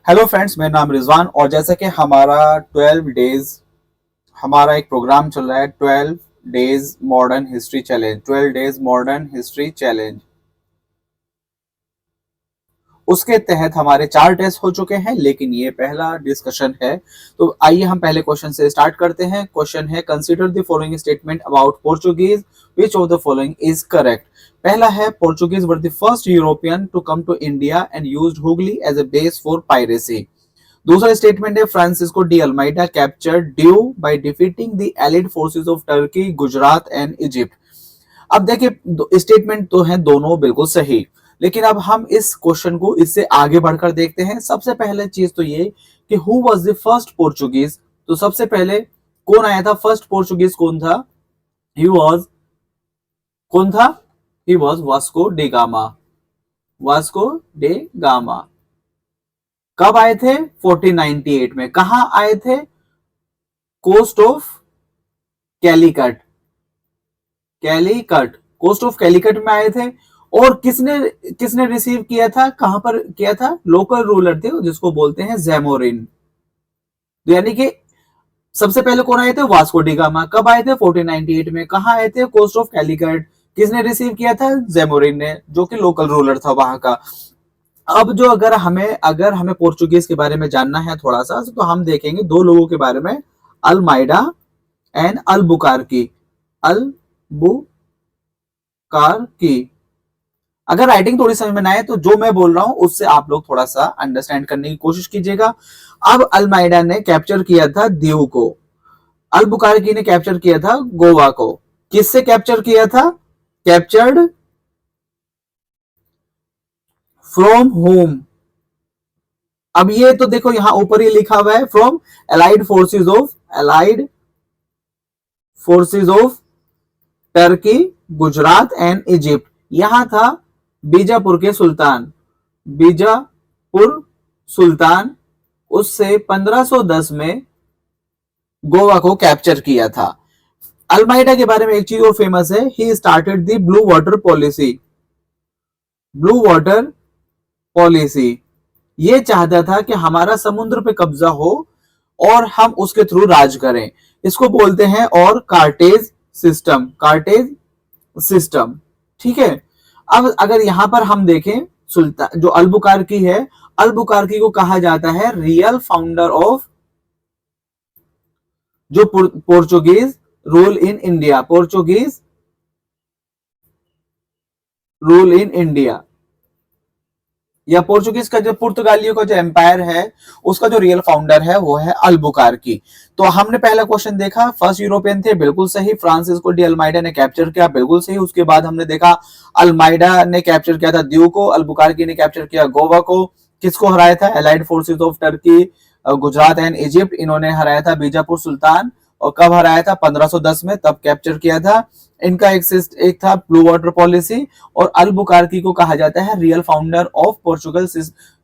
Hello friends, मेरा नाम रिजवान और जैसा कि हमारा 12 डेज हमारा एक प्रोग्राम चल रहा है 12 days modern history challenge. 12 days modern history challenge, उसके तहत हमारे 4 टेस्ट हो चुके हैं, लेकिन ये पहला डिस्कशन है। तो आइए हम पहले क्वेश्चन से स्टार्ट करते हैं। क्वेश्चन है, consider the following statement about Portuguese, which of the following is correct. पहला है, Portuguese were the first European to come to India and used Hooghly as a base for piracy. दूसरा statement है, Francisco de Almeida captured Diu by defeating the allied forces of Turkey, Gujarat and Egypt. अब देखिए, statement तो हैं दोनों बिल्कुल सही, लेकिन अब हम इस क्वेश्चन को इससे आगे बढ़कर देखते हैं। सबसे पहले चीज तो ये कि who was the first Portuguese. तो सबसे पहले कौन आया था, फर्स्ट पोर्चुगीज कौन था? ही वाज कौन था? He was Vasco da Gama. Vasco da Gama कब आए थे? 1498 में। कहा आए थे? Coast of Calicut. Calicut, coast of Calicut में आए थे। और किसने किसने रिसीव किया था? कहां पर किया था? लोकल रूलर थे जिसको बोलते हैं जैमोरिन। यानी कि सबसे पहले कौन आए थे? Vasco da Gama. कब आए थे? 1498 में। कहां आए थे? Coast of Calicut. किसने रिसीव किया था? जैमोरिन ने, जो कि लोकल रूलर था वहां का। अब जो अगर हमें पोर्चुगीज के बारे में जानना है थोड़ा सा, तो हम देखेंगे दो लोगों के बारे में, अल्माइडा एंड अल्बुकार्की। अल्बुकार्की। अगर राइटिंग थोड़ी समझ में ना आए तो जो मैं बोल रहा हूं उससे आप लोग थोड़ा सा अंडरस्टैंड करने की कोशिश कीजिएगा। अब अल्माइडा ने कैप्चर किया था दीव को, अल्बुकार्की ने कैप्चर किया था गोवा को। किससे कैप्चर किया था? Captured from home. अब ये तो देखो यहां ऊपर ही लिखा हुआ है, from allied forces of Turkey, Gujarat and Egypt. यहां था बीजापुर के सुल्तान। बीजापुर सुल्तान उससे 1510 में गोवा को कैप्चर किया था। अल्माइडा के बारे में एक चीज और फेमस है, he started the blue water policy. Blue water policy ये चाहता था कि हमारा समुद्र पे कब्जा हो और हम उसके थ्रू राज करें। इसको बोलते हैं और कार्टेज सिस्टम। कार्टेज सिस्टम, ठीक है। अब अगर यहां पर हम देखें, सुल्तान जो अल्बुकार्की है, अल्बुकार्की को कहा जाता है रियल फाउंडर ऑफ जो Portuguese rule in India. Portuguese rule in India, या पोर्चुगीज का जो पुर्तगालियों का जो एम्पायर है उसका जो रियल फाउंडर है वो है अल्बुकार्की। तो हमने पहला क्वेश्चन देखा, फर्स्ट यूरोपियन थे, बिल्कुल सही। फ्रांसिस्को डी अल्माइडा ने कैप्चर किया, बिल्कुल सही। उसके बाद हमने देखा अल्माइडा ने कैप्चर किया था दीव को, अल्बुकार्की ने कैप्चर किया गोवा को। किसको हराया था? Allied forces of Turkey, Gujarat and Egypt. इन्होंने हराया था बीजापुर सुल्तान। और कब हराया था? 1510 में, तब कैप्चर किया था। इनका एक था ब्लू वाटर पॉलिसी। और अल्बुकार्की को कहा जाता है real founder of Portugal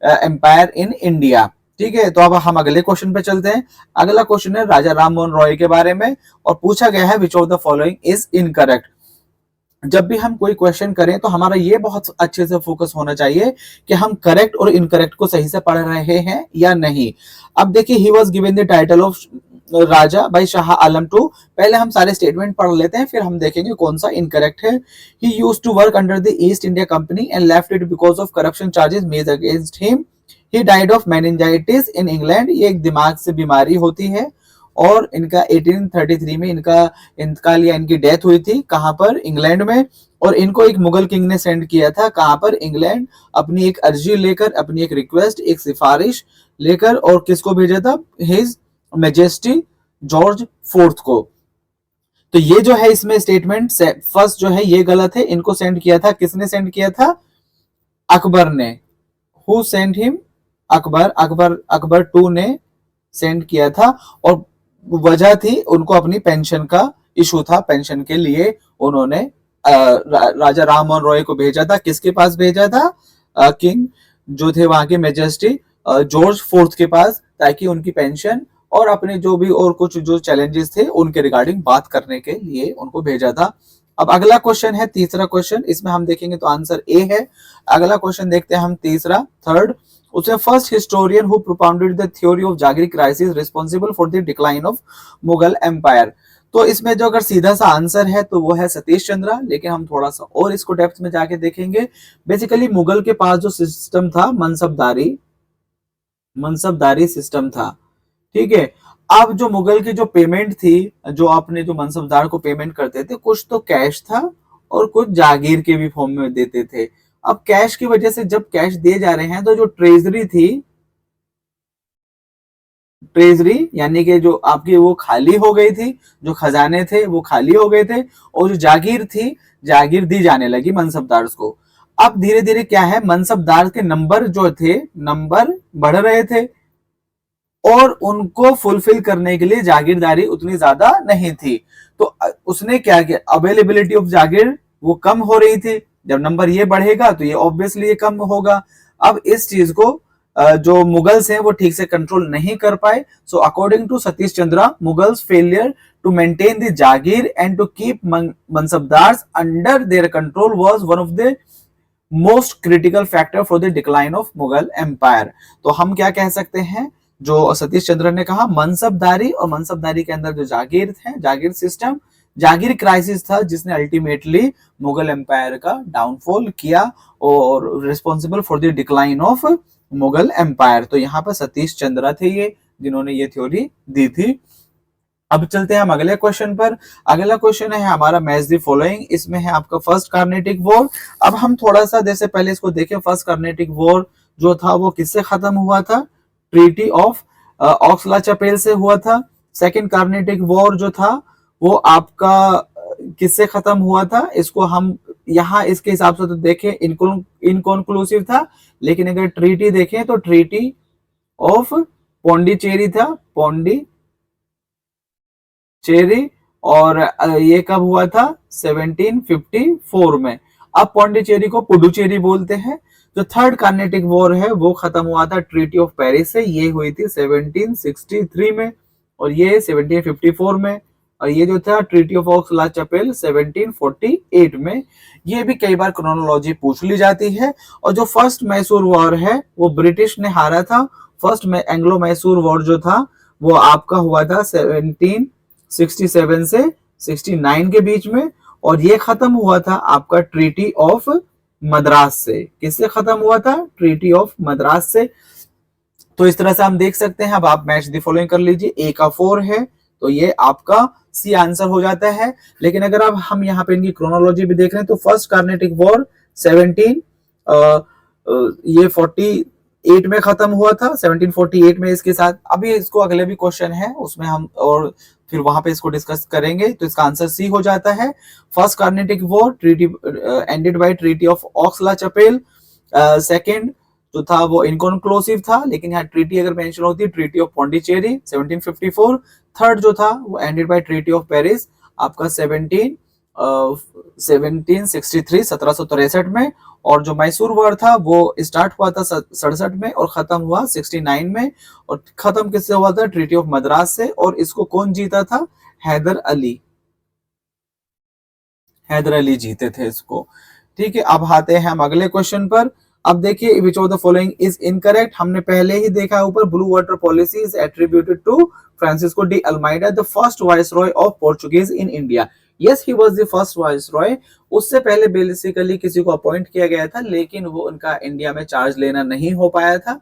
empire in India. ठीक है, तो अब हम अगले क्वेश्चन पे चलते हैं। अगला क्वेश्चन है राजा राम मोहन रॉय के बारे में और पूछा गया है which of the following is incorrect. जब भी हम कोई क्वेश्चन करें तो हमारा ये बहुत अच्छे से फोकस होना चाहिए कि हम करेक्ट और इनकरेक्ट को सही से पढ़ रहे हैं या नहीं। अब देखिए, he was given the title of Raja by Shah Alam two. पहले हम सारे स्टेटमेंट पढ़ लेते हैं, फिर हम देखेंगे कौन सा इनकरेक्ट है। He used to work under the East India company and left it because of corruption charges made against him. He died of meningitis in England. ये एक दिमाग से बीमारी होती है और इनका 1833 में इनका इंतकाल या इनकी डेथ हुई थी। कहां पर? इंग्लैंड में। और इनको एक मुगल किंग ने सेंड किया था, कहां पर? इंग्लैंड। अपनी एक अर्जी लेकर, अपनी एक रिक्वेस्ट, एक सिफारिश लेकर, और किसको भेजा था? हिज मैजेस्टी जॉर्ज फोर्थ को। तो ये जो है इसमें स्टेटमेंट फर्स्ट जो है ये गलत है। इनको सेंड किया था, किसने सेंड किया था? अकबर ने। Who send him? Akbar. Akbar two ने सेंड किया था। और वजह थी उनको अपनी पेंशन का इशू था, पेंशन के लिए उन्होंने राजा राम मोहन रॉय को भेजा था। किसके पास भेजा था? किंग जो थे वहां के मैजेस्टी जॉर्ज फोर्थ के पास, ताकि उनकी पेंशन और अपने जो भी और कुछ जो चैलेंजेस थे उनके रिगार्डिंग बात करने के लिए उनको भेजा था। अब अगला क्वेश्चन है तीसरा क्वेश्चन, इसमें हम देखेंगे तो आंसर ए है। अगला क्वेश्चन देखते हैं हम तीसरा, थर्ड। उसमें first historian who propounded the theory of jagir crisis responsible for the decline of Mughal empire. तो इसमें जो अगर सीधा सा आंसर है तो वो है सतीश चंद्रा, लेकिन हम थोड़ा सा और इसको डेप्थ में जाके देखेंगे। बेसिकली मुगल के पास जो सिस्टम था मनसबदारी सिस्टम था, ठीक है। अब जो मुगल की जो पेमेंट थी, जो अपने जो मनसबदार को पेमेंट करते थे, कुछ तो कैश था और कुछ जागीर के भी फॉर्म में देते थे। अब कैश की वजह से जब कैश दिए जा रहे हैं तो जो ट्रेजरी थी, ट्रेजरी यानी कि जो आपकी वो खाली हो गई थी, जो खजाने थे वो खाली हो गए थे, और जो जागीर थी, जागीर दी जाने लगी मनसबदार को। अब धीरे धीरे क्या है, मनसबदार के नंबर जो थे, नंबर बढ़ रहे थे और उनको फुलफिल करने के लिए जागीरदारी उतनी ज्यादा नहीं थी। तो उसने क्या किया, अवेलेबिलिटी ऑफ जागीर वो कम हो रही थी। जब नंबर ये बढ़ेगा तो ये ऑब्वियसली ये कम होगा। अब इस चीज को जो मुगल्स हैं वो ठीक से कंट्रोल नहीं कर पाए। So according to Satish Chandra, Mughals failure to maintain the jagir and to keep mansabdars under their control was one of the most critical factor for the decline of Mughal empire. तो हम क्या कह सकते हैं, जो सतीश चंद्र ने कहा, मनसबदारी और मनसबदारी के अंदर जो जागीर है, जागीर सिस्टम, जागीर क्राइसिस था जिसने अल्टीमेटली मुगल एम्पायर का डाउनफॉल किया और responsible for the decline of Mughal empire. तो यहाँ पर सतीश चंद्रा थे ये, जिन्होंने ये थ्योरी दी थी। अब चलते हैं हम अगले क्वेश्चन पर। अगला क्वेश्चन है हमारा मैच द फॉलोइंग। इसमें है आपका फर्स्ट कार्नेटिक वॉर। अब हम थोड़ा सा जैसे पहले इसको देखें, फर्स्ट कार्नेटिक वॉर जो था वो किससे खत्म हुआ था, ट्रीटी ऑफ ऑक्सला चपेल से हुआ था। सेकंड कार्नेटिक वॉर जो था वो आपका किससे खत्म हुआ था, इसको हम यहाँ इसके हिसाब से तो देखें इनकॉन्क्लूसिव था, लेकिन अगर ट्रीटी देखें तो ट्रीटी ऑफ पौंडीचेरी था, पौंडीचेरी, और ये कब हुआ था, 1754 में। अब पौंडीचेरी को पुडुचेरी बोलते हैं। जो थर्ड कार्नेटिक वॉर है वो खत्म हुआ था ट्रीटी ऑफ पेरिस से, ये हुई थी 1763 में, और ये 1754 में, और ये जो था ट्रीटी ऑफ ऑक्सला चपेल 1748 में। ये भी कई बार क्रोनोलॉजी पूछ ली जाती है। और जो फर्स्ट मैसूर वॉर है वो ब्रिटिश ने हारा था। फर्स्ट में एंग्लो मैसूर वॉर जो था वो आपका हुआ था 1767 से 69 के बीच में, और ये खत्म हुआ था आपका ट्रीटी ऑफ मद्रास से। किससे खत्म हुआ था, ट्रीटी ऑफ मद्रास से। तो इस तरह से हम देख सकते हैं। अब आप मैच द फॉलोइंग कर लीजिए, ए का 4 है तो ये आपका सी आंसर हो जाता है। लेकिन अगर अब हम यहाँ पे इनकी क्रोनोलॉजी भी देख रहे हैं तो फर्स्ट कार्नेटिक वॉर 1748 में खत्म हुआ था, 1748 में। इसके साथ अभी इसको अगले भी क्वेश्चन है उसमें हम और फिर वहां पे इसको डिस्कस करेंगे। तो इसका आंसर सी हो जाता है। First Carnatic war treaty ended by treaty of Aix la Chapelle. Second जो था वो इनकॉन्क्लूसिव था, लेकिन यहाँ ट्रीटी अगर मेंशन होती है ट्रीटी ऑफ पौंडीचेरी 1754। थर्ड जो था वो ended by treaty of Paris आपका 1763 1763 में। और जो मैसूर वॉर था वो स्टार्ट हुआ था 67 में और खत्म हुआ 69 में। और खत्म किससे हुआ था, ट्रीटी ऑफ मद्रास से। और इसको कौन जीता था, हैदर अली, हैदर अली जीते थे इसको। ठीक है, अब आते हैं हम अगले क्वेश्चन पर। अब देखिए, which of the following is incorrect. हमने पहले ही देखा ऊपर, blue water policy is attributed to Francisco de Almeida, the first viceroy of Portuguese in India. Yes, he was the first viceroy. उससे पहले बेसिकली किसी को अपॉइंट किया गया था, लेकिन वो उनका इंडिया में चार्ज लेना नहीं हो पाया था।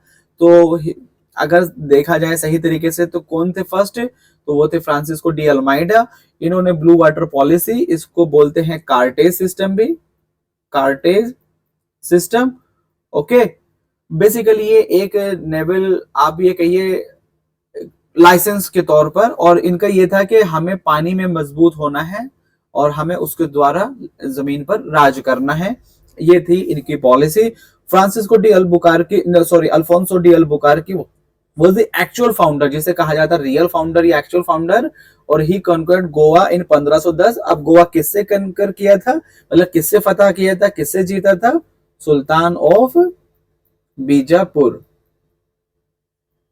तो अगर देखा जाए सही तरीके से तो कौन थे फर्स्ट, तो वो थे फ्रांसिस्को डी अल्माइडा। इन्होंने ब्लू वाटर पॉलिसी, इसको बोलते हैं कार्टेज सिस्टम भी, कार्टेज सिस्टम। ओके, बेसिकली ये एक नेवल, आप ये कहिए लाइसेंस के तौर पर, और इनका ये था कि हमें पानी में मजबूत होना है और हमें उसके द्वारा जमीन पर राज करना है। ये थी इनकी policy. Francisco de Albuquerque, sorry Alfonso de Albuquerque was the actual founder, जिसे कहा जाता है रियल फाउंडर या एक्चुअल फाउंडर। और ही कॉन्क्वर्ड गोवा इन 1510। अब गोवा किससे कॉन्कर किया था, मतलब किससे फतह किया था, किससे जीता था, sultan of Bijapur,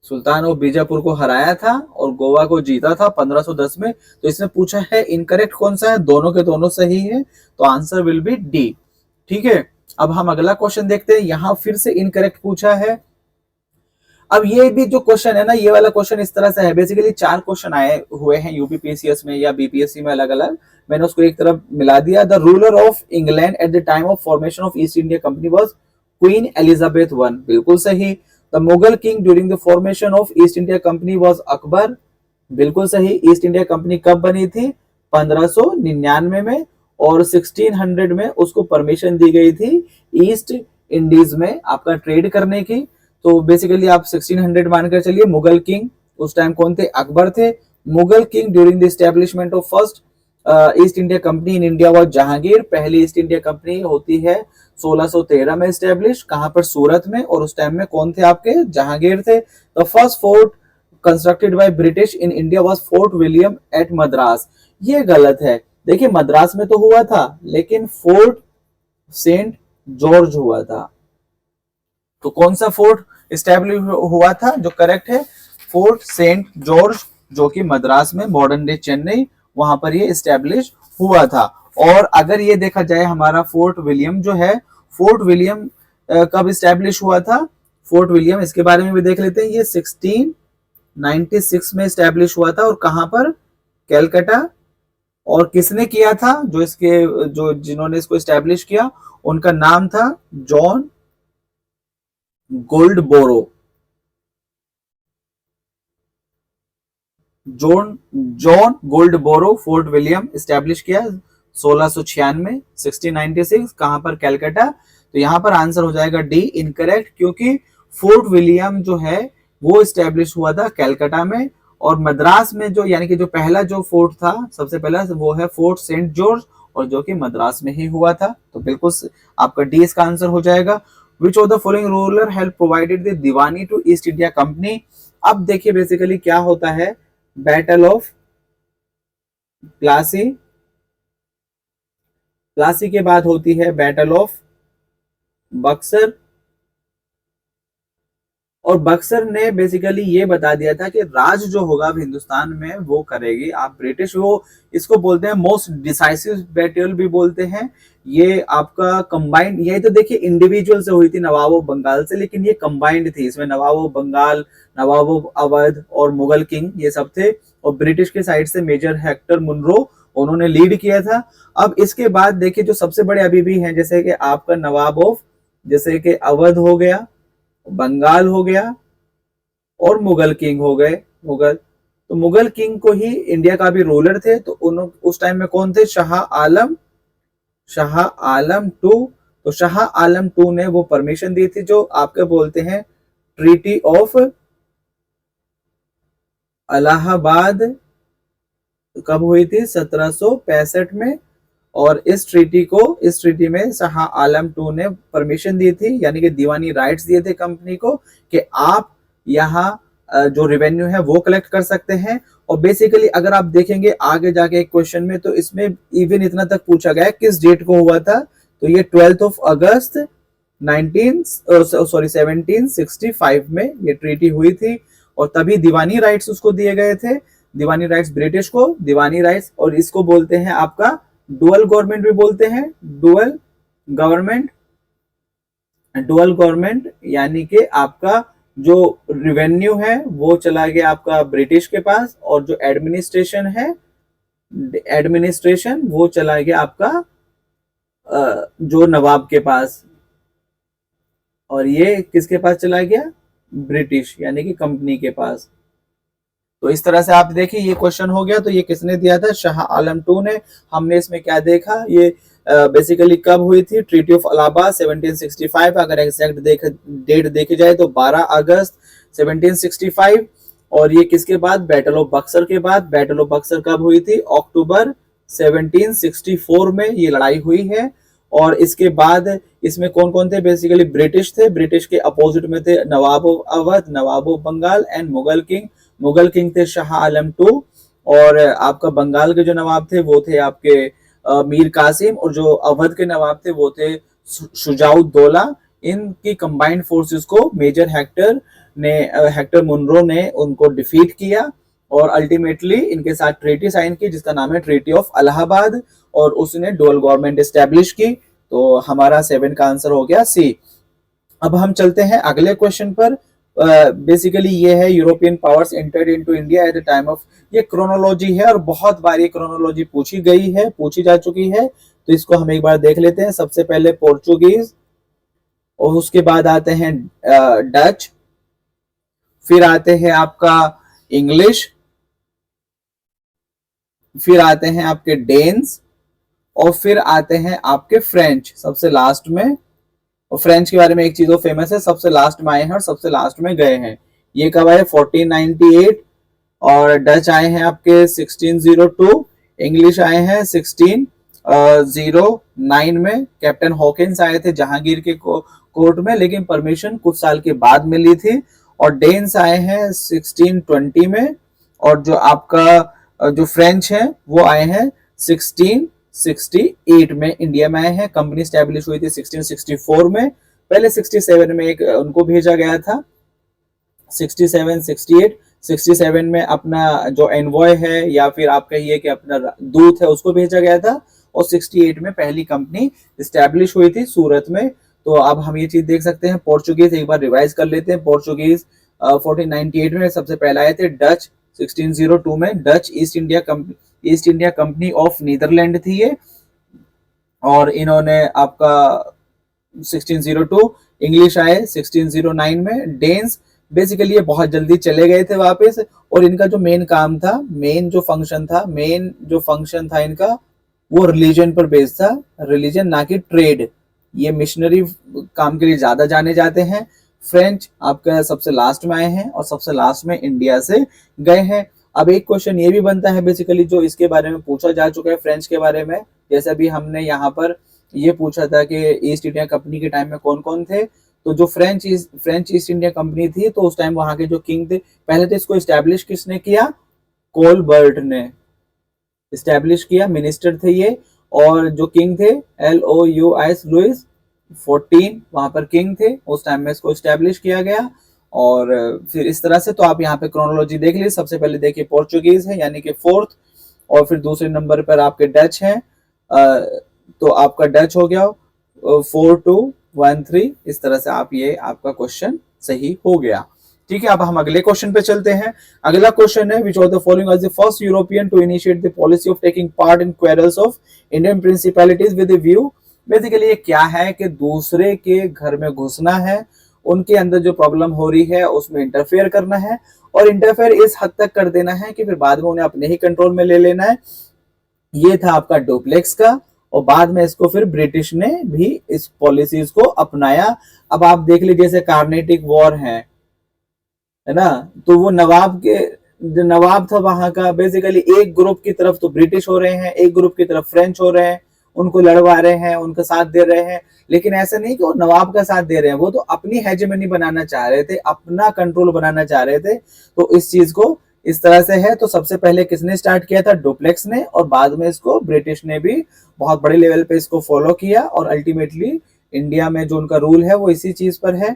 sultan of Bijapur को हराया था और गोवा को जीता था 1510 में। तो इसमें पूछा है इनकरेक्ट कौन सा है, दोनों के दोनों सही है, तो आंसर विल बी डी। ठीक है, अब हम अगला क्वेश्चन देखते हैं। यहां फिर से इनकरेक्ट पूछा है, अब ये भी जो क्वेश्चन है ना, ये वाला क्वेश्चन इस तरह से है, बेसिकली 4 क्वेश्चन आए हुए हैं यूपीपीसीएस में या बीपीएससी में अलग अलग, मैंने उसको एक तरफ मिला दिया। The ruler of England at the time of formation of east India company was queen Elizabeth one, बिल्कुल सही। The Mughal king during the formation of east India company was Akbar, बिल्कुल सही। ईस्ट इंडिया कंपनी कब बनी थी? 1599 में, और 1600 में उसको परमिशन दी गई थी ईस्ट इंडीज में आपका ट्रेड करने की। तो बेसिकली आप 1600 मानकर चलिए। मुगल किंग उस टाइम कौन थे? अकबर थे। Mughal king during the establishment of first east India company in India was Jahangir. पहली ईस्ट इंडिया कंपनी होती है 1613 में एस्टेब्लिश, कहां पर? सूरत में, और उस टाइम में कौन थे आपके? जहांगीर थे। The first fort constructed by British in India was Fort William at Madras. ये गलत है, देखिए मद्रास में तो हुआ था, लेकिन फोर्ट सेंट जॉर्ज हुआ था। तो कौन सा फोर्ट एस्टेब्लिश हुआ था? जो करेक्ट है, फोर्ट सेंट जॉर्ज, जो कि मद्रास में, मॉडर्न डे चेन्नई, वहां पर ये एस्टेब्लिश हुआ था। और अगर ये देखा जाए हमारा फोर्ट विलियम जो है, फोर्ट विलियम कब एस्टेब्लिश हुआ था? फोर्ट विलियम, इसके बारे में भी देख लेते हैं। ये 1696 में एस्टेब्लिश हुआ था, और कहां पर? कैलकाटा। और किसने किया था? जो जिन्होंने इसको एस्टेब्लिश किया, उनका नाम था John Goldsborough. John Goldsborough Fort William establish किया 1696, 1696, कहां पर? कैलकाटा। तो यहां पर आंसर हो जाएगा डी, इनकरेक्ट, क्योंकि फोर्ट विलियम जो है वो एस्टेब्लिश हुआ था कैलकाटा में, और मद्रास में जो, यानी कि जो पहला जो फोर्ट था सबसे पहला, वो है फोर्ट सेंट जॉर्ज, और जो कि मद्रास में ही हुआ था। तो बिल्कुल आपका डी इसका आंसर हो जाएगा। Which of the following ruler help provided the Diwani to East India company? अब देखिए बेसिकली क्या होता है, बैटल ऑफ प्लासी, प्लासी के बाद होती है बैटल ऑफ बक्सर, और बक्सर ने बेसिकली ये बता दिया था कि राज जो होगा अब हिंदुस्तान में वो करेगी आप ब्रिटिश। वो इसको बोलते हैं मोस्ट डिसाइसिव बैटल भी बोलते हैं। ये आपका कंबाइंड, ये तो देखिए इंडिविजुअल से हुई थी नवाब ऑफ बंगाल से, लेकिन ये कंबाइंड थी, इसमें नवाब ऑफ बंगाल, नवाब ऑफ अवध और मुगल किंग ये सब थे, और ब्रिटिश के साइड से मेजर हेक्टर मुनरो उन्होंने लीड किया था। अब इसके बाद देखिए जो सबसे बड़े अभी भी हैं, जैसे कि आपका नवाब ऑफ, जैसे कि अवध हो गया, बंगाल हो गया, और मुगल किंग हो गए। मुगल, तो मुगल किंग को ही इंडिया का भी रूलर थे, तो उस टाइम में कौन थे? शाह आलम, शाह आलम टू। तो शाह आलम टू ने वो परमिशन दी थी जो आपके बोलते हैं ट्रीटी ऑफ इलाहाबाद, कब हुई थी? 1765 में। और इस ट्रीटी में शाह आलम टू ने परमिशन दी थी, यानी कि दीवानी राइट्स दिए थे कंपनी को, कि आप यहाँ जो रेवेन्यू है वो कलेक्ट कर सकते हैं। और बेसिकली अगर आप देखेंगे आगे जाके एक क्वेश्चन में, तो इसमें इवन इतना तक पूछा गया किस डेट को हुआ था, तो ये 12 अगस्त 1765 में ये ट्रीटी हुई थी, और तभी दीवानी राइट्स उसको दिए गए थे। दीवानी राइट्स ब्रिटिश को, दीवानी राइट्स, और इसको बोलते हैं आपका डुअल गवर्नमेंट भी बोलते हैं, डुअल गवर्नमेंट। डुअल गवर्नमेंट यानी कि आपका जो रेवेन्यू है वो चला गया आपका ब्रिटिश के पास, और जो एडमिनिस्ट्रेशन है, एडमिनिस्ट्रेशन वो चला गया आपका जो नवाब के पास, और ये किसके पास चला गया? ब्रिटिश यानी कि कंपनी के पास। तो इस तरह से आप देखिए ये क्वेश्चन हो गया। तो ये किसने दिया था? शाह आलम टू ने। हमने इसमें क्या देखा, ये बेसिकली कब हुई थी? ट्रीटी ऑफ इलाहाबाद 1765, अगर एग्जैक्ट डेट देखी जाए तो 12 अगस्त 1765। और ये किसके बाद? बैटल ऑफ बक्सर के बाद। बैटल ऑफ बक्सर कब हुई थी? अक्टूबर 1764 में ये लड़ाई हुई है। और इसके बाद इसमें कौन कौन थे? बेसिकली ब्रिटिश थे, ब्रिटिश के अपोजिट में थे Nawab of Awadh, Nawab of Bengal and Mughal king. Mughal king थे शाह आलम टू, और आपका बंगाल के जो नवाब थे वो थे आपके मीर कासिम, और जो अवध के नवाब थे वो थे शुजाउद्दौला। इनकी कंबाइंड फोर्सेस को मेजर हेक्टर मुनरो ने उनको डिफीट किया, और अल्टीमेटली इनके साथ ट्रीटी साइन की जिसका नाम है ट्रीटी ऑफ इलाहाबाद, और उसने डुअल गवर्नमेंट एस्टेब्लिश की। तो हमारा 7 का आंसर हो गया सी। अब हम चलते हैं अगले क्वेश्चन पर। बेसिकली ये है European powers entered into India at the time of, ये क्रोनोलॉजी है और बहुत बार ये क्रोनोलॉजी पूछी गई है, पूछी जा चुकी है, तो इसको हम एक बार देख लेते हैं। सबसे पहले पोर्चुगीज, और उसके बाद आते हैं डच, फिर आते हैं आपका इंग्लिश, फिर आते हैं आपके डेन्स, और फिर आते हैं आपके फ्रेंच सबसे लास्ट में। और फ्रेंच के बारे में एक चीज वो फेमस है, सबसे लास्ट में आए हैं और सबसे लास्ट में गए हैं। ये कब आए? 1498। और डच आए हैं आपके 1602, इंग्लिश आए हैं 1609 में। कैप्टन हॉकिंस आए थे जहांगीर के कोर्ट में, लेकिन परमिशन कुछ साल के बाद मिली थी। और डेन्स आए हैं 1620 में, और जो आपका जो फ्रेंच है वो आए हैं 1668 में इंडिया में आए हैं। कंपनी स्टैब्लिश हुई थी 1664 में, पहले 67 में एक उनको भेजा गया था। 67, 68, 67 में अपना जो एनवॉय है या फिर आप कहिए कि अपना दूत है उसको भेजा गया था, और 68 में पहली कंपनी स्टैब्लिश हुई थी सूरत में। तो अब हम ये चीज देख सकते हैं। पोर्चुगीज एक बार रिवाइज कर लेते हैं। पोर्चुगीज 1498 में सबसे पहले आए थे। डच 1602 में, Dutch East India company of Netherland थी ये, और इन्होंने आपका 1602। इंग्लिश आए 1609 में। डेन्स बेसिकली ये बहुत जल्दी चले गए थे वापस, और इनका जो मेन काम था, मेन जो फंक्शन था इनका, वो रिलीजन पर बेस्ड था, रिलीजन ना कि ट्रेड। ये मिशनरी काम के लिए ज्यादा जाने जाते हैं। फ्रेंच आपका सबसे लास्ट में आए हैं और सबसे लास्ट में इंडिया से गए हैं। अब एक क्वेश्चन ये भी बनता है बेसिकली, जो इसके बारे में पूछा जा चुका है फ्रेंच के बारे में, जैसे अभी हमने यहाँ पर ये पूछा था कि ईस्ट इंडिया कंपनी के टाइम में कौन कौन थे। तो जो फ्रेंच ईस्ट इंडिया कंपनी थी, तो उस टाइम वहां के जो किंग थे, पहले तो इसको स्टैब्लिश किसने किया? कोलबर्ट ने स्टैब्लिश किया, मिनिस्टर थे ये। और जो किंग थे LOUIS लुइस 14 वहां पर किंग थे, उस टाइम में इसको स्टैब्लिश किया गया। और फिर इस तरह से, तो आप यहाँ पे क्रोनोलॉजी देख लीजिए। सबसे पहले देखिए पोर्चुगीज है यानी कि 4th, और फिर दूसरे नंबर पर आपके डच हैं। तो आपका डच हो गया 4213। इस तरह से आप ये आपका क्वेश्चन सही हो गया। ठीक है, अब हम अगले क्वेश्चन पे चलते हैं। अगला क्वेश्चन है, which of the following was the first European to initiate the policy of taking part in quarrels of Indian principalities with the view. Basically ये क्या है कि दूसरे के घर में घुसना है, उनके अंदर जो प्रॉब्लम हो रही है उसमें इंटरफेयर करना है, और इंटरफेयर इस हद तक कर देना है कि फिर बाद में उन्हें अपने ही कंट्रोल में ले लेना है। ये था आपका डुप्लेक्स का, और बाद में इसको फिर ब्रिटिश ने भी इस पॉलिसीज को अपनाया। अब आप देख लीजिए जैसे कार्नेटिक वॉर है ना, तो वो नवाब के जो नवाब था वहां का, बेसिकली एक ग्रुप की तरफ तो ब्रिटिश हो रहे हैं, एक ग्रुप की तरफ फ्रेंच हो रहे हैं, उनको लड़वा रहे हैं, उनका साथ दे रहे हैं। लेकिन ऐसा नहीं कि वो नवाब का साथ दे रहे हैं, वो तो अपनी हेजेमनी बनाना चाह रहे थे, अपना कंट्रोल बनाना चाह रहे थे। तो इस चीज को इस तरह से है। तो सबसे पहले किसने स्टार्ट किया था? डुप्लेक्स ने, और बाद में इसको ब्रिटिश ने भी बहुत बड़े लेवल पे इसको फॉलो किया, और अल्टीमेटली इंडिया में जो उनका रूल है वो इसी चीज पर है।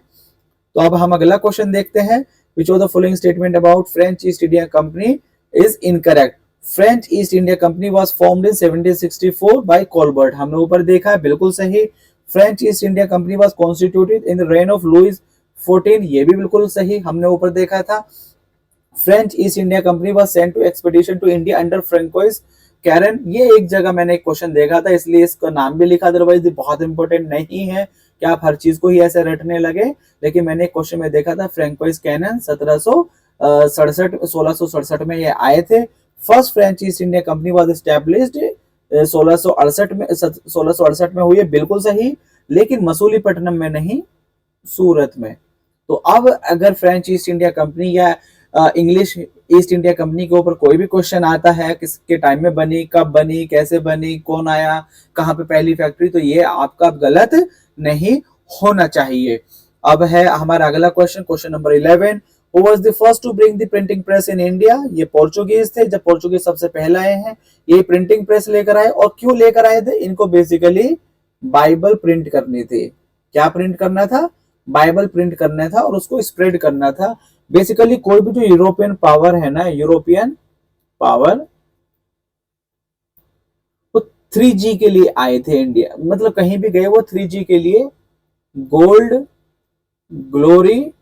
तो अब हम अगला क्वेश्चन देखते हैं। Which of the following statement about French East India Company is incorrect? French East India Company was formed in 1764 by Colbert. हमने ऊपर देखा है, बिल्कुल सही। French East India Company was constituted in the reign of Louis XIV. ये भी बिल्कुल सही, हमने ऊपर देखा था। French East India Company was sent to expedition to India under Francois Caron. ये एक जगह मैंने एक क्वेश्चन देखा था, इसलिए इसका नाम भी लिखा, अदरवाइज बहुत इंपॉर्टेंट नहीं है कि आप हर चीज को ही ऐसे रटने लगे। लेकिन मैंने एक क्वेश्चन में देखा था, फ्रैंकोइस कैनन 1667 में ये आए थे। First French east India company was established 1668 में हुई है, बिल्कुल सही। लेकिन मसूलीपट्टनम में नहीं, सूरत में। तो अब अगर फ्रेंच ईस्ट इंडिया कंपनी या इंग्लिश ईस्ट इंडिया कंपनी के ऊपर कोई भी क्वेश्चन आता है, किसके टाइम में बनी, कब बनी, कैसे बनी, कौन आया, कहाँ पे पहली फैक्ट्री, तो ये आपका गलत नहीं होना चाहिए। अब है हमारा अगला question, question number 11। Who was the first to bring the printing press in India? ये पोर्चुगीज थे। जब पोर्चुगीज सबसे पहले आए हैं, ये प्रिंटिंग प्रेस लेकर आए। और क्यों लेकर आए थे? इनको बेसिकली बाइबल प्रिंट करनी थी। क्या प्रिंट करना था? बाइबल प्रिंट करना था, और उसको स्प्रेड करना था। बेसिकली कोई भी जो यूरोपियन पावर है ना, यूरोपियन पावर, वो 3G के लिए आए थे इंडिया, मतलब कहीं भी गए वो 3G के लिए, गोल्ड, ग्लोरी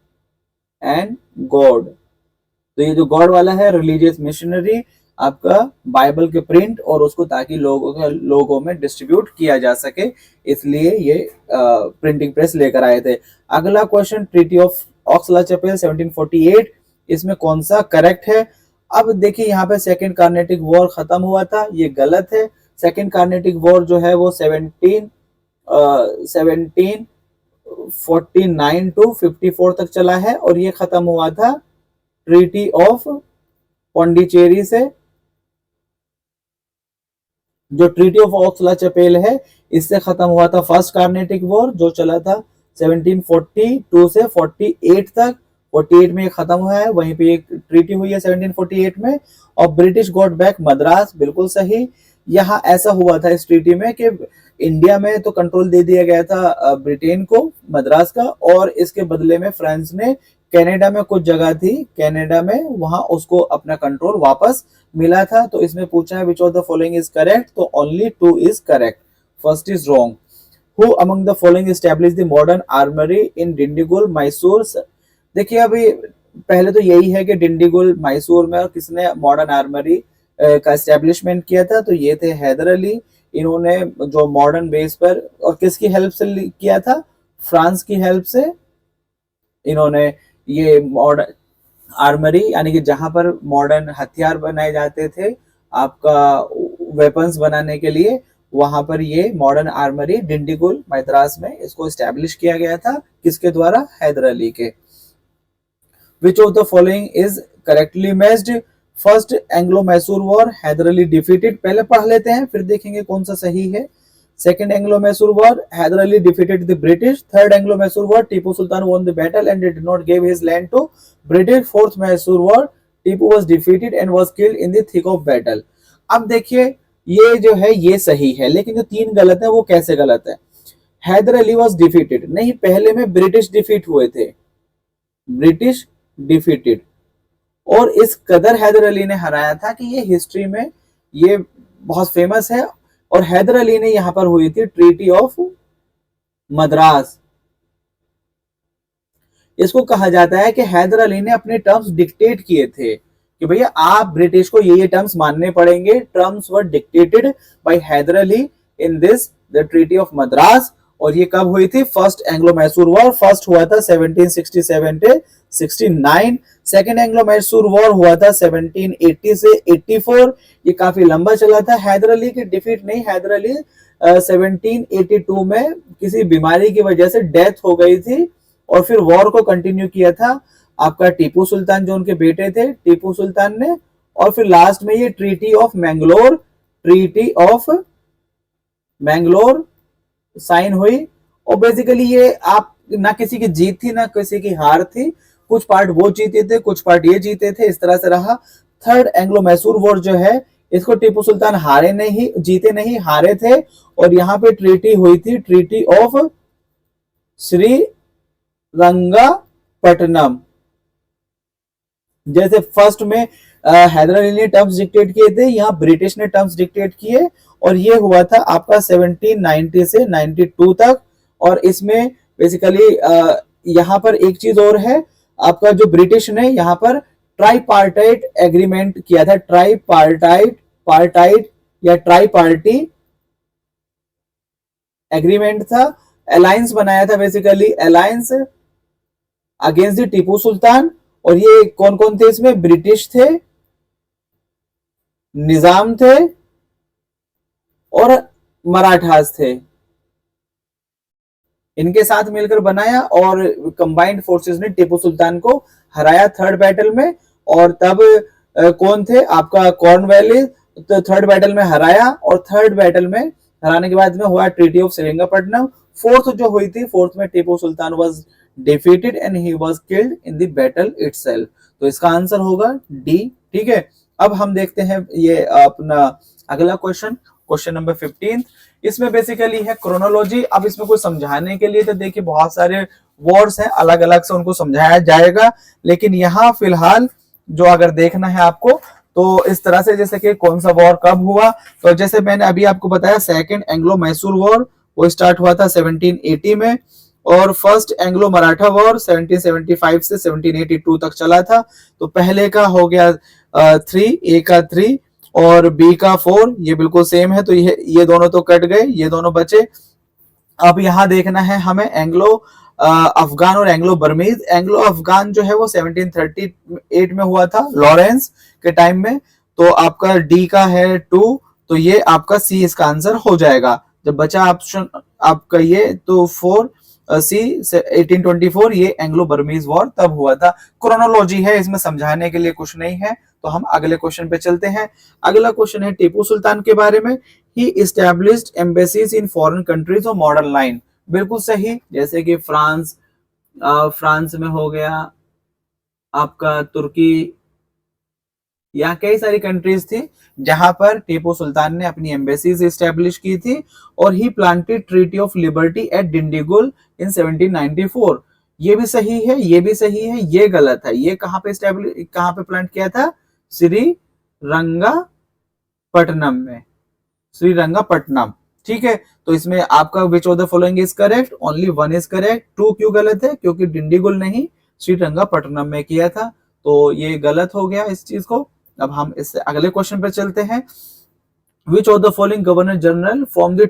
एंड गॉड। तो ये जो गॉड वाला है रिलीजियस मिशनरी, आपका बाइबल के प्रिंट और उसको ताकि लोगों में डिस्ट्रीब्यूट किया जा सके, इसलिए ये प्रिंटिंग प्रेस लेकर आए थे। अगला क्वेश्चन, ट्रीटी ऑफ ऑक्स-ला-चैपेल 1748, इसमें कौन सा करेक्ट है? अब देखिए यहाँ पे सेकेंड कार्नेटिक वॉर खत्म हुआ था, ये गलत है। सेकेंड कार्नेटिक वॉर जो है वो 1749 टू 54 तक चला है और ये खत्म हुआ था ट्रीटी ऑफ पौंडीचेरी से। जो ट्रीटी ऑफ ऑक्स-ला-चैपेल है इससे खत्म हुआ था फर्स्ट कार्नेटिक वॉर, जो चला था 1742 से 48 तक। 48 में ये खत्म हुआ है, वहीं पे एक ट्रीटी हुई है 1748 में। और ब्रिटिश गॉट बैक मद्रास, बिल्कुल सही। यहाँ ऐसा हुआ था इस ट्रीटी में कि इंडिया में तो कंट्रोल दे दिया गया था ब्रिटेन को मद्रास का, और इसके बदले में फ्रांस ने कनाडा में कुछ जगह थी कनाडा में, वहां उसको अपना कंट्रोल वापस मिला था। तो इसमें पूछा है which of the following is correct, तो only 2 is correct, first is wrong. Who among the following establish the modern armoury in Dindigul Mysore? देखिए अभी पहले तो यही है कि डिंडीगुल मैसूर में किसने मॉडर्न आर्मरी का एस्टेब्लिशमेंट किया था, तो ये थे हैदर अली। इन्होंने जो मॉडर्न बेस पर, और किसकी हेल्प से किया था? फ्रांस की हेल्प से इन्होंने ये मॉडर्न आर्मरी, यानी कि जहां पर मॉडर्न हथियार बनाए जाते थे आपका वेपन्स बनाने के लिए, वहां पर ये मॉडर्न आर्मरी डिंडीगुल मद्रास में इसको एस्टेब्लिश किया गया था। किसके द्वारा? हैदर अली के। Which of the following is correctly matched? First Anglo Mysore war, Hyder Ali defeated, पहले पढ़ लेते हैं फिर देखेंगे कौन सा सही है। Second Anglo Mysore war, Hyder Ali defeated the British. Third Anglo Mysore war, Tipu Sultan won the battle and did not give his land to British। Fourth Mysore war, Tipu was defeated and was killed in the thick of battle। अब देखिए ये जो है ये सही है, लेकिन जो 3 गलत है वो कैसे गलत है? हैदर अली वॉज डिफीटेड, नहीं, पहले में ब्रिटिश डिफीट हुए थे, ब्रिटिश डिफीटेड, और इस कदर हैदर अली ने हराया था कि ये हिस्ट्री में ये बहुत फेमस है। और हैदर अली ने यहां पर हुई थी ट्रीटी ऑफ मद्रास। इसको कहा जाता है कि हैदर अली ने अपने टर्म्स डिक्टेट किए थे कि भैया आप ब्रिटिश को ये टर्म्स मानने पड़ेंगे। Terms were dictated by Hyder Ali in this the treaty of Madras. और ये कब हुई थी? First Anglo Mysore war, first हुआ था 1767 से 69। सेकेंड एंग्लो मैसूर वॉर हुआ था 1780 से 84। ये काफी लंबा चला था। हैदर अली की डिफीट नहीं, हैदर अली 1782 में किसी बीमारी की वजह से डेथ हो गई थी, और फिर वॉर को कंटिन्यू किया था आपका टीपू सुल्तान, जो उनके बेटे थे टीपू सुल्तान ने। और फिर लास्ट में ये treaty of Mangalore, treaty of Mangalore sign हुई। और बेसिकली ये आप ना किसी की जीत थी ना किसी की हार थी, कुछ पार्ट वो जीते थे कुछ पार्ट ये जीते थे, इस तरह से रहा। थर्ड एंग्लो मैसूर वॉर जो है इसको टीपू सुल्तान हारे नहीं, जीते नहीं, हारे थे। और यहाँ पे ट्रीटी हुई थी, ट्रीटी ऑफ श्री रंगापट्टनम। जैसे फर्स्ट में हैदर अली ने टर्म्स डिक्टेट किए थे, यहाँ ब्रिटिश ने टर्म्स डिक्टेट किए, और ये हुआ था आपका 1790 से 92 तक। और इसमें बेसिकली यहाँ पर एक चीज और है, आपका जो ब्रिटिश ने यहाँ पर ट्राईपार्टाइट एग्रीमेंट किया था, ट्राईपार्टाइट या ट्राई पार्टी एग्रीमेंट था, अलायंस बनाया था, basically alliance against the Tipu Sultan. और ये कौन कौन थे इसमें? ब्रिटिश थे, निजाम थे, और मराठास थे, इनके साथ मिलकर बनाया। और कंबाइंड फोर्सेस ने टीपू सुल्तान को हराया थर्ड बैटल में। और तब कौन थे? आपका कॉर्नवालिस, तो थर्ड बैटल में हराया, और थर्ड बैटल में हराने के बाद में हुआ ट्रीटी ऑफ श्रीरंगपट्टनम। फोर्थ जो हुई थी, फोर्थ में Tipu Sultan was defeated and he was killed in the battle itself. तो इसका आंसर होगा डी। ठीक है, अब हम देखते हैं ये अपना अगला क्वेश्चन, क्वेश्चन नंबर 15। इसमें बेसिकली है क्रोनोलॉजी। अब इसमें कुछ समझाने के लिए तो देखिए बहुत सारे वर्ड्स हैं, अलग अलग से उनको समझाया जाएगा, लेकिन यहाँ फिलहाल जो अगर देखना है आपको तो इस तरह से, जैसे कि कौन सा वॉर कब हुआ, तो जैसे मैंने अभी आपको बताया सेकेंड एंग्लो मैसूर वॉर वो स्टार्ट हुआ था 1780 में, और फर्स्ट एंग्लो मराठा वॉर 1775 से 1782 तक चला था। तो पहले का हो गया 3, ए का 3 और बी का 4, ये बिल्कुल सेम है, तो ये दोनों तो कट गए, ये दोनों बचे। अब यहाँ देखना है हमें एंग्लो अफगान और एंग्लो बर्मीज। एंग्लो अफगान जो है वो 1738 में हुआ था लॉरेंस के टाइम में। तो आपका डी का है 2, तो ये आपका सी इसका आंसर हो जाएगा। जब बचा ऑप्शन आपका ये, तो 4 सी 1824 ये एंग्लो बर्मीज वॉर तब हुआ था। क्रोनोलॉजी है, इसमें समझाने के लिए कुछ नहीं है। तो हम अगले क्वेश्चन पे चलते हैं। अगला क्वेश्चन है टीपू सुल्तान के बारे में। ही established embassies in foreign countries और मॉडर्न लाइन। बिल्कुल सही, जैसे कि फ्रांस में हो गया, आपका तुर्की, यहाँ कई सारी कंट्रीज थी जहां पर टीपू सुल्तान ने अपनी एम्बेसीज एस्टेब्लिश की थी। और he planted treaty of liberty at Dindigul in 1794। ये भी सही है, ये भी सही है, ये गलत है। ये कहां पे प्लांट किया था? श्रीरंगापट्टनम में, श्रीरंगापट्टनम। ठीक है, तो इसमें आपका विच of the following is correct? Only 1 is correct. 2 क्यों गलत है? क्योंकि डिंडीगुल नहीं, श्रीरंगापट्टनम में किया था, तो ये गलत हो गया इस चीज को। अब हम इससे अगले क्वेश्चन पे चलते हैं। Which of the following governor general form the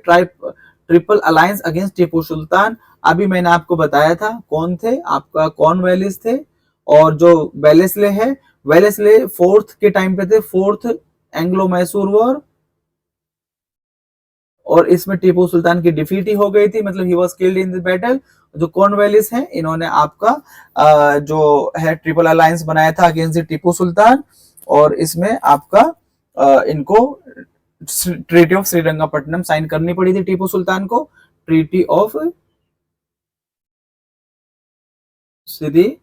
triple alliance against Tipu Sultan? अभी मैंने आपको बताया था कौन थे, आपका कॉर्नवालिस थे, और जो वेलेस्ले है, वेलेस्ले 4th के टाइम पे थे, 4th एंग्लो मैसूर वॉर, और इसमें टीपू सुल्तान की डिफीट ही हो गई थी, मतलब ही was killed in the battle. जो कॉर्नवालिस हैं, इन्होंने आपका जो है ट्रिपल अलायंस बनाया था अगेंस्ट टीपू सुल्तान, और इसमें आपका इनको ट्रीटी ऑफ श्रीरंगापट्टनम साइन करनी पड़ी थी टीपू सुल्तान को। Treaty of Srirangapatnam.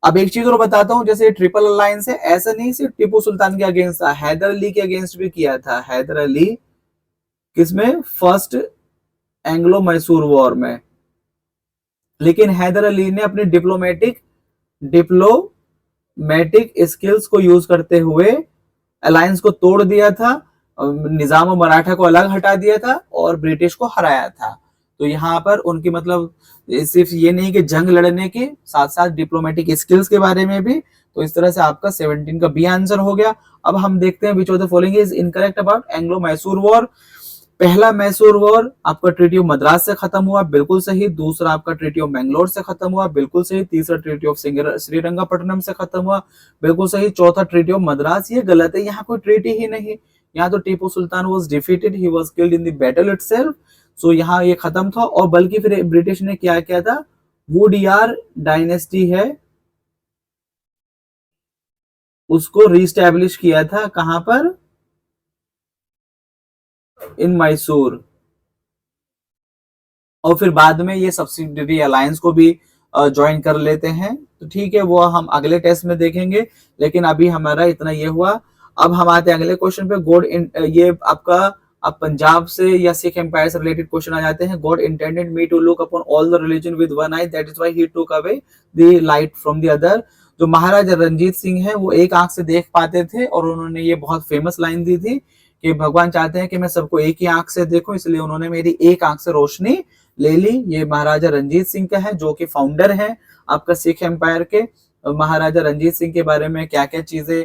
अब एक चीज और बताता हूं, जैसे ट्रिपल अलायंस है, ऐसा नहीं सिर्फ टीपू सुल्तान के अगेंस्ट था, हैदर अली के अगेंस्ट भी किया था। हैदर अली किसमें? फर्स्ट एंग्लो मैसूर वॉर में। लेकिन हैदर अली ने अपनी डिप्लोमेटिक स्किल्स को यूज करते हुए अलायंस को तोड़ दिया था, निजाम और मराठा को अलग हटा दिया था और ब्रिटिश को हराया था। तो यहाँ पर उनकी मतलब सिर्फ ये नहीं कि जंग लड़ने के साथ साथ डिप्लोमेटिक स्किल्स के बारे में भी। तो इस तरह से आपका 17 का बी आंसर हो गया। अब हम देखते हैं which of the following is incorrect about Anglo Mysore war. पहला मैसूर वॉर आपका ट्रीटी ऑफ मद्रास से खत्म हुआ, बिल्कुल सही। दूसरा आपका ट्रीटी ऑफ मैंगलोर से खत्म हुआ, बिल्कुल सही। तीसरा ट्रीटी ऑफ श्रीरंगापट्टनम से खत्म हुआ, बिल्कुल सही। चौथा ट्रीटी ऑफ मद्रास, ये गलत है, यहाँ कोई ट्रीटी ही नहीं। यहाँ तो Tipu Sultan was defeated, he was killed in the battle itself. So यहाँ ये खत्म था। और बल्कि फिर ब्रिटिश ने क्या किया था, वुडियार डायनेस्टी है उसको रीस्टैब्लिश किया था। कहां पर? इन मैसूर। और फिर बाद में ये सब्सिडियरी अलायंस को भी ज्वाइन कर लेते हैं। तो ठीक है, वो हम अगले टेस्ट में देखेंगे, लेकिन अभी हमारा इतना ये हुआ। अब हम आते हैं अगले क्वेश्चन पे। ये आपका अब पंजाब से या सिख एम्पायर से रिलेटेड क्वेश्चन आ जाते हैं। God intended me to look upon all the religion with one eye, that is why he took away the light from the other. जो महाराजा रंजीत सिंह है वो एक आंख से देख पाते थे, और उन्होंने ये बहुत फेमस लाइन दी थी कि भगवान चाहते हैं कि मैं सबको एक ही आंख से देखूं, इसलिए उन्होंने मेरी एक आंख से रोशनी ले ली। ये महाराजा रंजीत सिंह का है, जो कि फाउंडर है आपका सिख एम्पायर के। महाराजा रंजीत सिंह के बारे में क्या क्या चीजें,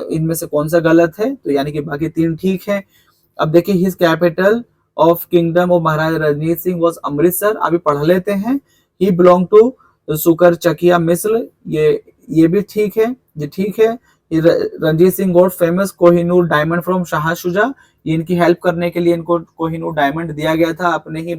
इनमें से कौन सा गलत है? तो यानी कि बाकी 3 ठीक है। अब देखिए, his capital of kingdom of Maharaja Ranjit Singh was Amritsar. अभी पढ़ लेते हैं। ही बिलोंग टू सुकर चकिया मिस्र, ये भी ठीक है, ये ठीक है। Ranjit Singh got famous Kohinoor diamond from Shah Shuja. ये इनकी हेल्प करने के लिए इनको कोहिनूर डायमंड दिया गया था। अपने ही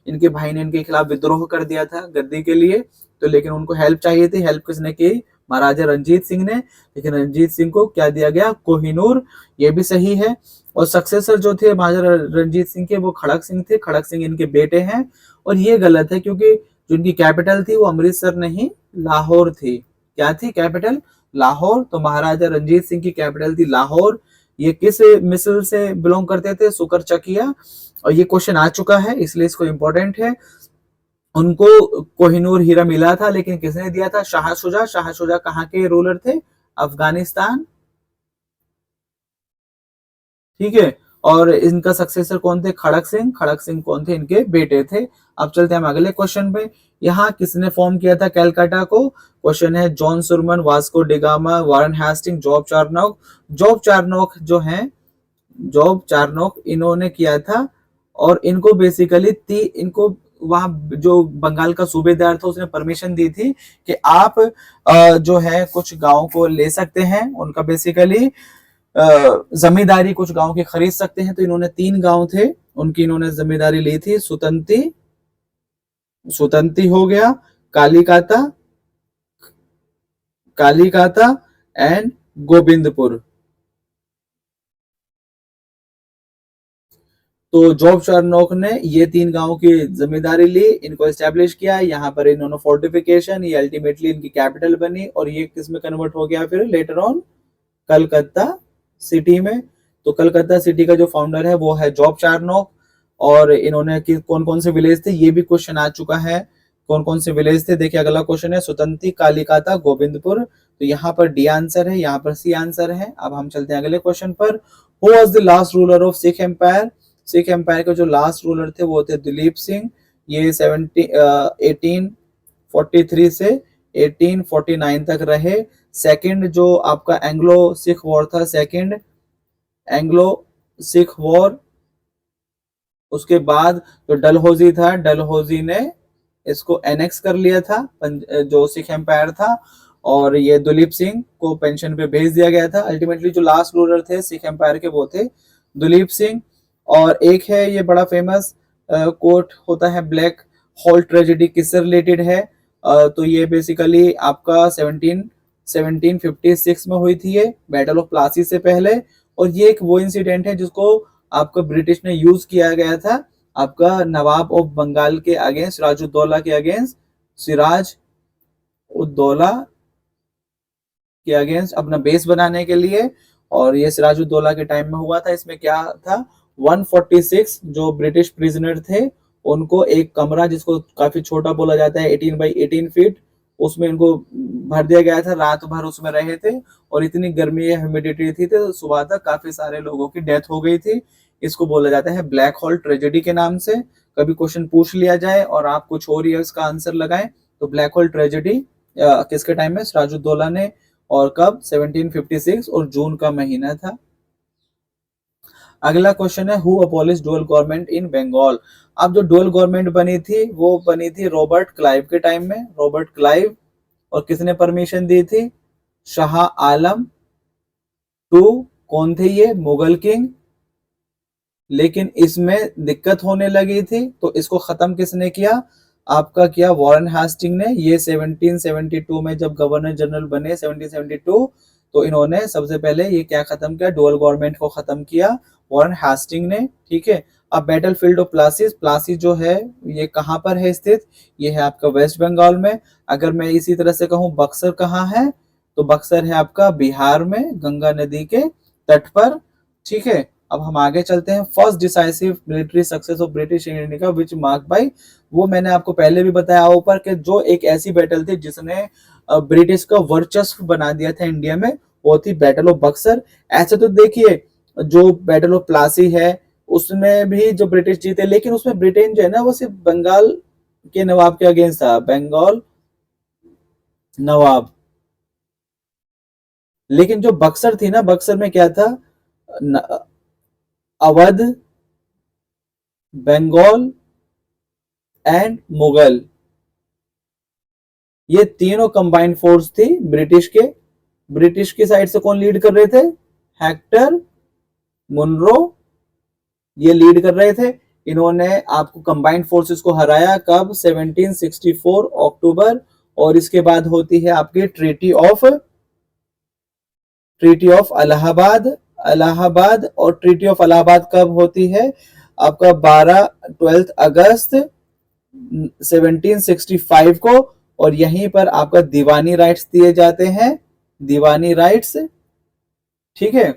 इनके भाई ने इनके खिलाफ विद्रोह कर दिया था गद्दी के लिए, तो लेकिन उनको हेल्प चाहिए थी। हेल्प किसने की? महाराजा रंजीत सिंह ने। लेकिन रंजीत सिंह को क्या दिया गया? कोहिनूर। ये भी सही है। और सक्सेसर जो थे महाराजा रंजीत सिंह के, वो खड़क सिंह थे। खड़क सिंह इनके बेटे हैं। और ये गलत है, क्योंकि जो इनकी कैपिटल थी वो अमृतसर नहीं, लाहौर थी। क्या थी कैपिटल? लाहौर। तो महाराजा रंजीत सिंह की कैपिटल थी लाहौर। ये किस मिसल से बिलोंग करते थे? सुकर चकिया। और ये क्वेश्चन आ चुका है, इसलिए इसको इंपॉर्टेंट है। उनको कोहिनूर हीरा मिला था, लेकिन किसने दिया था? शाह शुजा। शाह शुजा कहाँ के रूलर थे? अफगानिस्तान। ठीक है। और इनका सक्सेसर कौन थे? खड़क सिंह। खड़क सिंह कौन थे? इनके बेटे थे। अब चलते हैं हम अगले क्वेश्चन पे। यहाँ किसने फॉर्म किया था कैलकाटा को? क्वेश्चन है John Surman, Vasco da Gama, Warren Hasting, Job Charnock. Job Charnock जो है, जॉब चार्नोक इन्होंने किया था, और इनको बेसिकली इनको वहां जो बंगाल का सूबेदार था उसने परमिशन दी थी कि आप जो है कुछ गांव को ले सकते हैं, उनका बेसिकली जमींदारी कुछ गांव की खरीद सकते हैं। तो इन्होंने 3 गांव थे उनकी इन्होंने जमींदारी ली थी। सुतंती, सुतंती हो गया, कालीकाता, कालीकाता एंड गोविंदपुर। तो जॉब चार्नोक ने ये 3 गांवों की जिम्मेदारी ली, इनको एस्टेब्लिश किया। यहाँ पर इन्होंने फोर्टिफिकेशन, ये अल्टीमेटली इनकी कैपिटल बनी, और ये किस में कन्वर्ट हो गया फिर लेटर ऑन? कलकत्ता सिटी में। तो कलकत्ता सिटी का जो फाउंडर है वो है जॉब चार्नोक। और इन्होंने कौन कौन से विलेज थे ये भी क्वेश्चन आ चुका है, कौन कौन से विलेज थे। देखिए अगला क्वेश्चन है सुतंती, कालीकाता, गोविंदपुर। तो यहाँ पर डी आंसर है, यहाँ पर सी आंसर है। अब हम चलते हैं अगले क्वेश्चन पर। Who was the last ruler of Sikh empire? Sikh empire के जो लास्ट रूलर थे वो थे दिलीप सिंह। ये 1843 से 1849 तक रहे। सेकंड जो आपका एंग्लो सिख वॉर था, सेकंड एंग्लो सिख वॉर, उसके बाद जो डलहौजी था, डलहौजी ने इसको एनेक्स कर लिया था जो सिख एम्पायर था, और ये दुलीप सिंह को पेंशन पे भेज दिया गया था। अल्टीमेटली जो लास्ट रूलर थे सिख एम्पायर के वो थे दुलीप सिंह। और एक है ये बड़ा फेमस कोट होता है ब्लैक हॉल ट्रेजेडी, किससे रिलेटेड है? तो ये बेसिकली आपका 1756 में हुई थी, ये बैटल ऑफ प्लासी से पहले। और ये एक वो इंसिडेंट है जिसको आपका ब्रिटिश ने यूज किया गया था आपका नवाब ऑफ बंगाल के अगेंस्ट, सिराजुद्दौला के अगेंस्ट, सिराज उद्दौला के अगेंस्ट अपना बेस बनाने के लिए। और ये सिराजुद्दौला के टाइम में हुआ था। इसमें क्या था, 146 जो ब्रिटिश प्रिजनर थे उनको एक कमरा जिसको काफी छोटा बोला जाता है 18 बाई 18 फीट, उसमें इनको भर दिया गया था। रात भर उसमें रहे थे, और इतनी गर्मी या ह्यूमिडिटी थी तो सुबह तक काफी सारे लोगों की डेथ हो गई थी। इसको बोला जाता है ब्लैक होल ट्रेजेडी के नाम से। कभी क्वेश्चन पूछ लिया जाए और आप कुछ और ही इसका आंसर लगाएं तो ब्लैक होल ट्रेजेडी किसके टाइम में? सिराजुद्दौला ने। और कब? 1756, और जून का महीना था। अगला क्वेश्चन है who abolish dual government in Bengal? अब जो डुअल गवर्नमेंट बनी थी वो बनी थी रॉबर्ट क्लाइव के टाइम में, रॉबर्ट क्लाइव। और किसने परमिशन दी थी? शाह आलम टू। कौन थे ये? मुगल किंग। लेकिन इसमें दिक्कत होने लगी थी तो इसको खत्म किसने किया? आपका किया वॉरेन हेस्टिंग ने। ये 1772 में जब गवर्नर जनरल बने 1772, तो इन्होंने सबसे पहले ये क्या खत्म किया? डुअल गवर्नमेंट को खत्म किया वॉरेन हेस्टिंग ने। ठीक है। अब battle field of Plassey, Plassey जो है ये कहां पर है स्थित? ये है आपका वेस्ट बंगाल में। अगर मैं इसी तरह से कहूं बक्सर कहाँ है, तो बक्सर है आपका बिहार में, गंगा नदी के तट पर। ठीक है। अब हम आगे चलते हैं। First decisive military success of British in India which mark bye, वो मैंने आपको पहले भी बताया ऊपर कि जो एक ऐसी बैटल थी जिसने ब्रिटिश का वर्चस्व बना दिया था इंडिया में, वो थी बैटल ऑफ बक्सर। ऐसे तो देखिए जो बैटल ऑफ प्लासी है उसमें भी जो ब्रिटिश जीते, लेकिन उसमें ब्रिटेन जो है ना वो सिर्फ बंगाल के नवाब के अगेंस्ट था, बंगाल नवाब। लेकिन जो बक्सर थी ना, बक्सर में क्या था? अवध, बंगाल एंड मुगल, ये तीनों कंबाइंड फोर्स थी ब्रिटिश के। ब्रिटिश की साइड से कौन लीड कर रहे थे? हेक्टर मुनरो, ये लीड कर रहे थे। इन्होंने आपको कंबाइंड फोर्सेस को हराया कब? 1764 अक्टूबर। और इसके बाद होती है आपकी ट्रीटी ऑफ इलाहाबाद, इलाहाबाद। और ट्रीटी ऑफ इलाहाबाद कब होती है? आपका 12 अगस्त 1765 को। और यहीं पर आपका दीवानी राइट्स दिए जाते हैं, दीवानी राइट्स। ठीक है।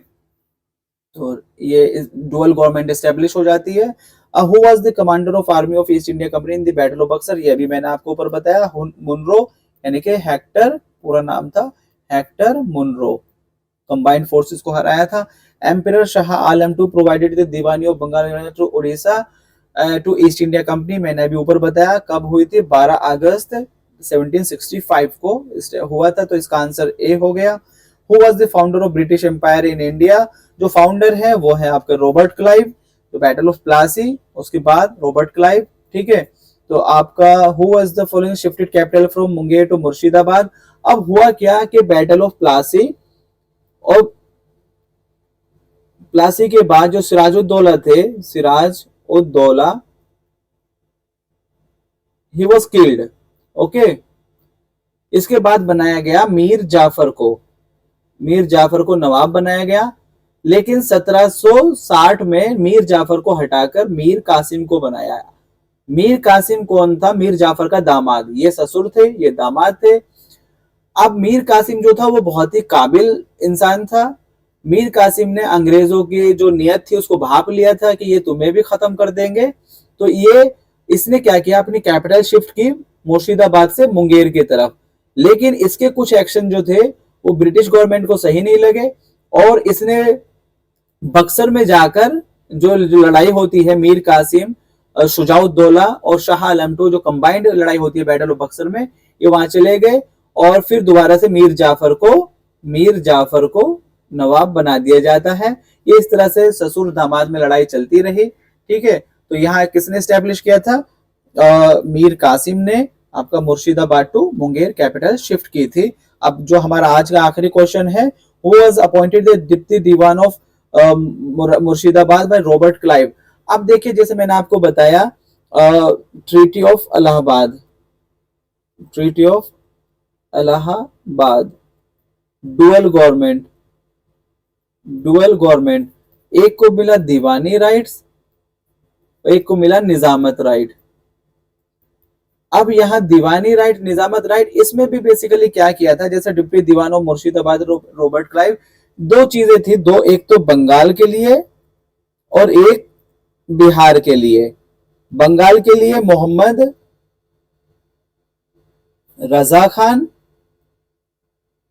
तो ये डुअल गवर्नमेंट एस्टेब्लिश हो जाती है। Who was the commander of army of east India company in the battle of Buxar? ये भी मैंने आपको ऊपर बताया, मुनरो, यानी कि हेक्टर, पूरा नाम था हेक्टर मुनरो। कंबाइंड फोर्सेस को हराया था। Emperor Shah Alam two provided the Diwani of Bengal to Orissa to East India company. मैंने अभी ऊपर बताया कब हुई थी, 12 अगस्त 1765 को हुआ था, तो इसका आंसर ए हो गया। Who was the founder of British empire in India? जो फाउंडर है वो है आपके रॉबर्ट क्लाइव, तो बैटल ऑफ प्लासी, उसके बाद रॉबर्ट क्लाइव, ठीक है। तो आपका who was the following shifted capital from Munger to Murshidabad? अब हुआ क्या कि बैटल ऑफ प्लासी और प्लासी के बाद जो सिराजुद्दौला थे, Siraj ud-Daula, he was killed, okay. इसके बाद बनाया गया मीर जाफर को, मीर जाफर को नवाब बनाया गया, लेकिन 1760 में मीर जाफर को हटाकर मीर कासिम को बनाया। मीर कासिम कौन था? मीर जाफर का दामाद, ये ससुर थे, ये दामाद थे। अब मीर कासिम जो था वो बहुत ही काबिल इंसान था। मीर कासिम ने अंग्रेजों की जो नियत थी उसको भाप लिया था कि ये तुम्हें भी खत्म कर देंगे, तो ये इसने क्या किया, अपनी कैपिटल शिफ्ट की मुर्शिदाबाद से मुंगेर की तरफ। लेकिन इसके कुछ एक्शन जो थे वो ब्रिटिश गवर्नमेंट को सही नहीं लगे और इसने बक्सर में जाकर जो लड़ाई होती है मीर कासिम, शुजाउद्दौला और शाह आलम टू, जो कंबाइंड लड़ाई होती है बैटल ऑफ बक्सर में, ये वहां चले गए और फिर दोबारा से मीर जाफर को नवाब बना दिया जाता है। ये इस तरह से ससुर दामाद में लड़ाई चलती रही, ठीक है। तो यहाँ किसने स्टैब्लिश किया था? मीर कासिम ने आपका Murshidabad to Munger capital shift की थी। अब जो हमारा आज का आखिरी क्वेश्चन है, who was appointed the deputy Diwan of Murshidabad by Robert Clive? अब देखिए, जैसे मैंने आपको बताया, treaty of Allahabad, treaty of Allahabad, dual government, एक को मिला दीवानी राइट्स, एक को मिला निजामत राइट। अब यहाँ दीवानी राइट, निजामत राइट, इसमें भी बेसिकली क्या किया था, जैसे deputy Diwan of Murshidabad Robert Clive, दो चीजें थी, दो, एक तो बंगाल के लिए और एक बिहार के लिए। बंगाल के लिए मोहम्मद रजा खान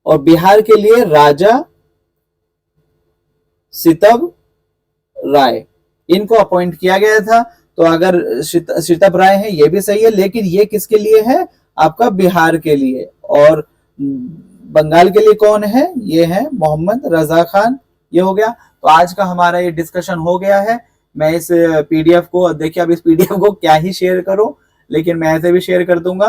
और बिहार के लिए राजा सितब राय, इनको अपॉइंट किया गया था। तो अगर सितब राय है ये भी सही है, लेकिन ये किसके लिए है? आपका बिहार के लिए। और बंगाल के लिए कौन है? ये है मोहम्मद रजा खान। ये हो गया। तो आज का हमारा ये डिस्कशन हो गया है। मैं इस पीडीएफ को, देखिए अब इस पीडीएफ को क्या ही शेयर करो, लेकिन मैं ऐसे भी शेयर कर दूंगा।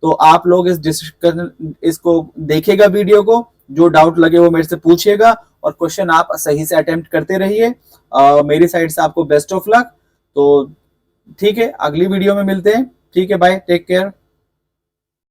तो आप लोग इस डिस्कशन, इसको देखिएगा वीडियो को, जो डाउट लगे वो मेरे से पूछिएगा और क्वेश्चन आप सही से अटेम्प्ट करते रहिए। मेरी साइड से आपको बेस्ट ऑफ लक। तो ठीक है, अगली वीडियो में मिलते हैं। ठीक है, बाय, टेक केयर।